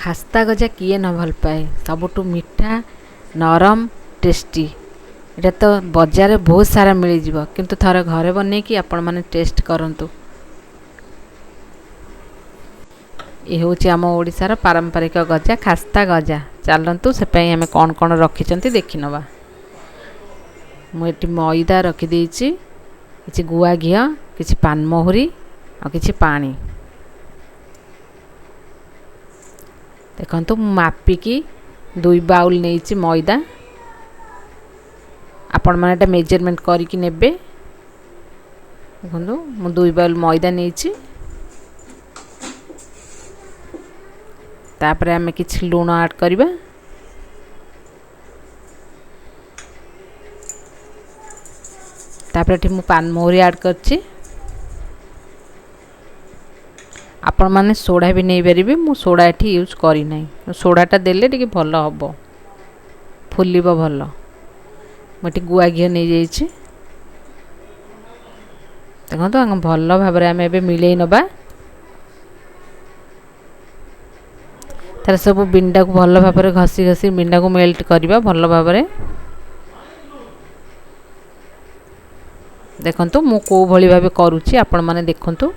खास्ता गजा किए न भल पाए सबुठु मीठा नरम टेस्टी एटा तो बजार बहुत सारा मिल जाव किंतु थरे घरे बने कि आपण माने टेस्ट करंतु। ये हूँ आम ओडिशार पारंपरिक गजा खास्ता गजा चलतु से आम कौन कौन रखी देखी नवा। मुझे मैदा रखीदे कि गुआ घी कि पानमहुरी और कि पानी देखु मापिकी 2 बाउल नहीं मैदा आपण मैंने मेजरमेंट करके नेबे। देखो मु 2 बाउल मैदा नहीं तापर आम कि लुण ऐड करवा तापर मु पानमहुरी ऐड करछि आपण माने सोडा भी नहीं पारे मु सोडा एठी यूज करी नहीं सोडाटा देले टिके भल हम फुलिब भल मुझे गुआ घी नहीं जाइए देखो आम भल भाव आम ए मिले नवा तार सब बिंडा को भल भाव घसी घसी बिंडा को मेल्ट करवा भल भाव देखु मु को भली भाव करुच्ची आपण माने देखंतु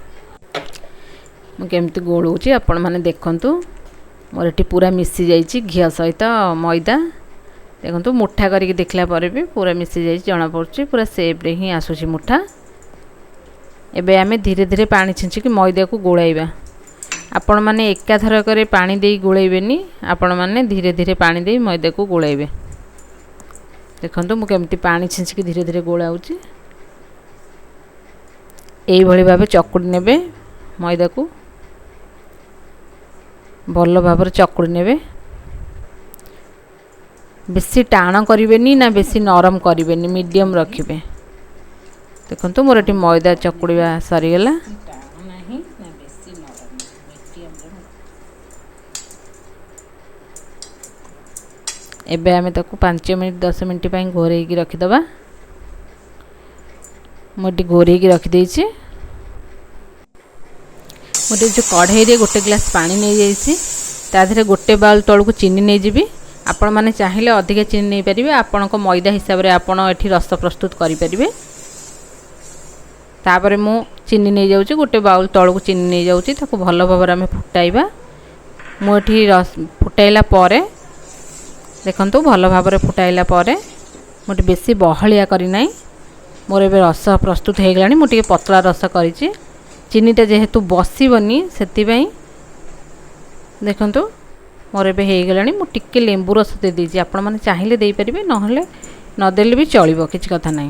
मुझे गोलौची आपण माने देखंतु मोर एटी पूरा मिसी जाइए घी सहित मैदा देखंतु मुठा करके देखला पर भी पूरा मिसी जाइए जना पड़ुची पूरा सेप रे ही आसुची मुठा। एबे आमे धीरे धीरे पानी छिंचिकी मैदा को गोलाइबा आपण माने एकाथरक पानी दे गोलाइबेनी आपण माने धीरे धीरे पानी दे मैदा को गोलाइबे। देखंतु मु केमती पानी छिंचिकी धीरे धीरे गोलाउची एई भली भाबे चकुड़ी नेबे मैदा को भल भाव चकुड़ी नेबे बेसी टाण करेनि ना बेसी नरम करेनि मीडियम रखिबे। देखंतु मोर एटी मैदा चकुड़ीवा सरीगला एबे आमे ताकू 5 मिनट 10 मिनट पई घोरै की रखिदबा। मोटी घोरै की रखी देछि मोटे जो कढ़ाई रे गोटे ग्लास पानी नहीं जाइए ताधे गोटे बाउल तौक चीनी नहीं जीवी आपण मैंने चाहिए अधिक चीनी नहीं पारे आपण मैदा हिसाब से आपण एठी रस प्रस्तुत करें। तापर मु चीनी नहीं जाऊँ गोटे बाउल तौक चीनी नहीं जाऊँगी ताको भल भाव आम फुटाइबा मुझे रस फुटाइला देखंतु भल भाव फुटाइला मुझे बेसी बहलिया करना मोर ए रस प्रस्तुत हो गलानी मुझे पतला रस करी चीनीटा जेहेतु बसबनी से देखंतु मोर ए हो गलानी मुझे लेंबू रस दे दीजिए आपण मैंने चाहिए दे पारे नहेले नदेले भी चलो किसी कथा ना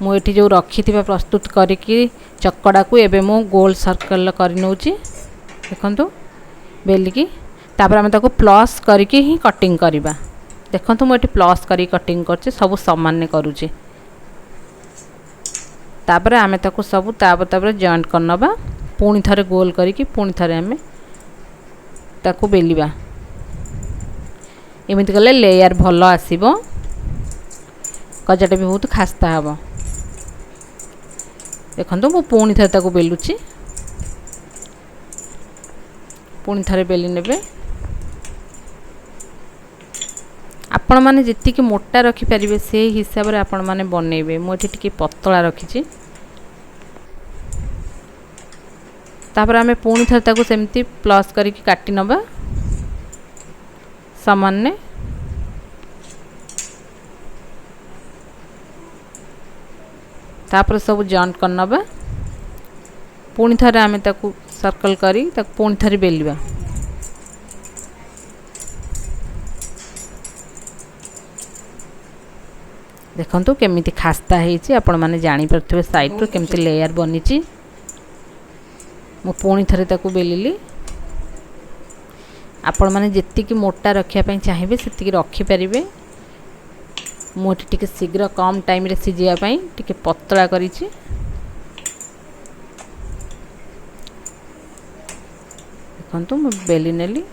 मुझे जो रखी प्रस्तुत करी चकड़ा को एबे मु गोल सर्कल कर नौची देखंतु बेलिकी तापर आम ताको प्लस करके ही कटिंग करवा। देखंतु मुझे प्लस करी कटिंग करछि सब समान करुच्ची तापर आम ताको सब तापर जॉइंट करनबा पुणी थरे गोल करिकी पुणी थरे आम ताको बेलिबा एमिति कले लेयर भल आसीबो गजाटा भी बहुत खास्ता हबो। देखंतु मु पुणी थरे ताको बेलुची पुणी थरे बेली नेबे आपण माने जेतिकी मोटा रखी पारिबे से हिसाब रे आपण माने बनेइबे मुझे टिके पतला रखीची तापर आमे पुणी थर ताको सेमती प्लस करके काटी नबा सामान्य तापर सब जॉइंट करनबा पुणी थर आमे ताको सर्कल करी ताको पुणी थर बेलिबा। देखंतु केमिति खास्ता हेछि आपण माने जानि परथबे साइड रो केमिति लेयर बनिछि मु पुणी थरे ताकू बेलिली आपण माने जेतिकी मोटा रखिया पई चाहिबे सेतिकी रखि परिबे मुझे टिके शीघ्र कम टाइम रे सिजिया पई टिके पतला करिछि। देखंतु मु बेली नेली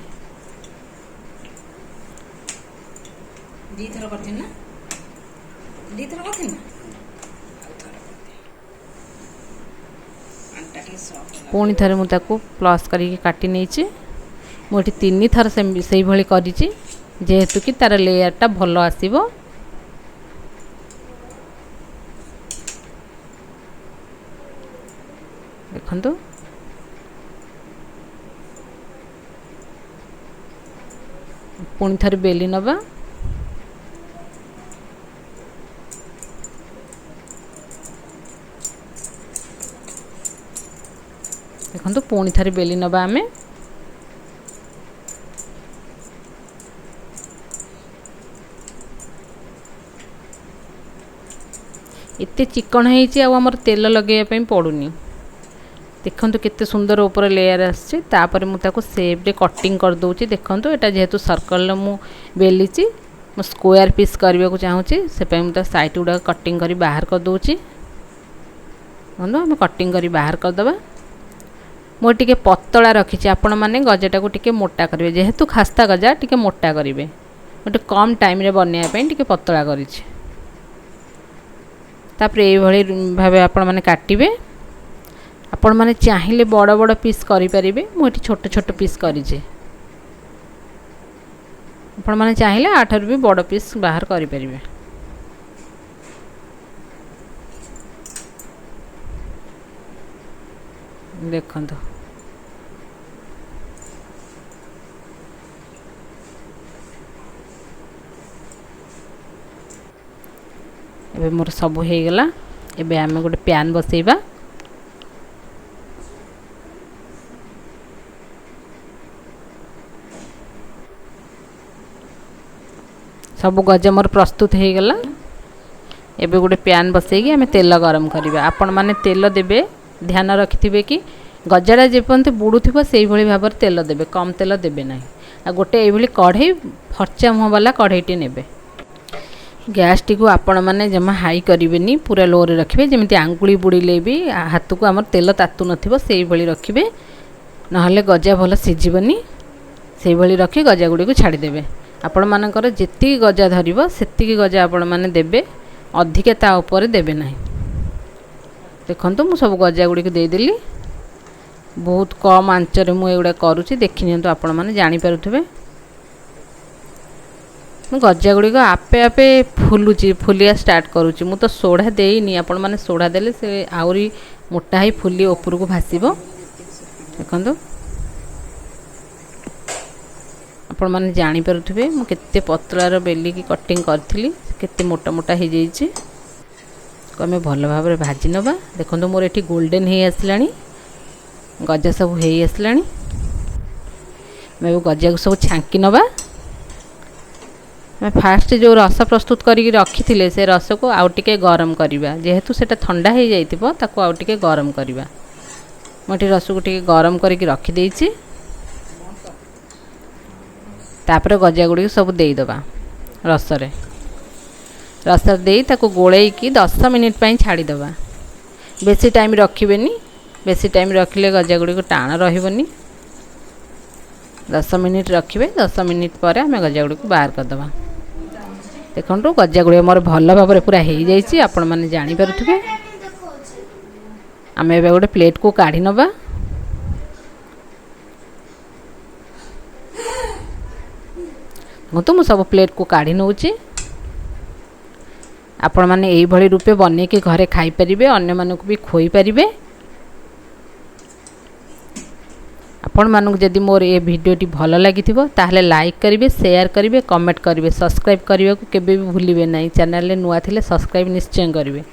दी थरो करथि ना पुणी थे मुझे प्लस करके काटी नहीं मुझे 3 थर से भली करिछि जेहेतु कि तार लेयरटा भल आसीबो। देखंतु पुणी थरे बेली नबा। देखंतु पुणी थरे बेली नबा आमे। एते चिकन होईछि आ हमर तेल लगेया पई पडुनी। देखंतु केते सुंदर ऊपर लेयर आछि। तापर मु ताको शेप रे कटिंग कर दोछि। देखंतु एटा जेहेतु सर्कल मु बेलिछि मु स्क्वायर पीस करबा को चाहूछि से पई मु ता साइड उडा कटिंग करी बाहर कर दोछि। बंधु हम कटिंग करी बाहर कर दबा। मो टिके पतला रखिछि आपण माने गजाटा को टिके मोटा करिवे जेहेतु खास्ता गजा टिके मोटा करिवे। मोटे कम टाइम रे बनया पई टिके पतला करिछि। तापर ए भली भाबे आपण माने काटिबे। आपण माने चाहिले बड़ बड़ पीस करि परिबे। मो एठी छोट छोट पीस करिछि। आपण माने चाहिले आठर भी बड़ पीस बाहर करि परिबे। देखंतु एबे मोर सब हो गला। एबे आमे गोटे पैन बसैबा। सब गजा मोर प्रस्तुत हो गला। एबे गोटे पैन बसैकी आमे तेल गरम करिबा। आपण माने तेल देबे ध्यान रखिथिबे कि गजाटा जेपंत बुडुथिबो सेही भली भाबर तेल देबे कम तेल देबे नाही। आ गोटे एई भली कढ़ई फरचा मुह वाला कढ़ईटी नेबे। गैस टी को आपण माने जमा हाई करिवेनी पूरा लो रे रखिबे जेमिति आंगुली बुड़ीले भी हाथ को हमर तेल तातु नथिबो सेही भली रखिबे नहले गजा भल सिजिबनी। सेही भली रखि गजा गुडी को छाडी देबे। आपण मानकर जेति गजा धरिबो सेति गजा आपण माने देबे अधिक ता ऊपर देबे नाही। देखंतु मु सब गजा गुडी को दे देली। बहुत कम आंच रे मु एगुडा करूची देखि नियंतु आपण माने जानि पारुथबे। मु गजा गुडी को आपे आपे फुलुची फुलिया स्टार्ट करूची। मु तो सोडा देइनी आपण माने सोडा देले से आउरी मोटा ही फुली ऊपर को भासीबो। देखंतु आपण माने जानि पारुथबे मु केते पतला रो बेली की कटिंग करथिली केते मोटा मोटा हे जाईची। कमे भल भाबरे भाजी नबा। देखंतु मोर एठी गोल्डन हे आसलानी गजा सब हे आसलानी। मैं गजा को सब छांकी नबा। मैं फास्ट जो रस प्रस्तुत करी रखी थिले से रस को आउ टिके गरम करिबा जेहेतु सेटा ठंडा हे जाइतिबो ताको आउ टिके गरम करिबा। मोटी रस को टिके गरम करी रखी देइची। तापर गजा गुडी सब देई दबा रस रे। रस दे ताको गोळेई की 10 मिनिट पई छाडी दबा। बेसी टाइम रखिबेनी। बेसी टाइम रखिले गजा गुडी को टाण रहिबोनी। 10 मिनिट रखिबे। 10 मिनिट पर हमें गजा गुडी को बाहर कर दबा। देखंतु गजा गुडी मोर भल भाबरे पूरा हे जाईची आपण माने जानि पारुथबे। हमें एबे गोटे प्लेट को काढी नबा। मु सब प्लेट को काढी नउची। आपण माने एई भली रूपे बने के घरे खाई परिबे अन्य मानक भी खोई परिबे। आपण मानक जदि मोर ए वीडियोटी भल लागिथिबो ताहले लाइक करिवे शेयर करिवे कमेंट करिवे सब्सक्राइब करिवे को केबे भी भूलिबे नाही। चैनल ले नुआ थिले सब्सक्राइब निश्चय करिवे।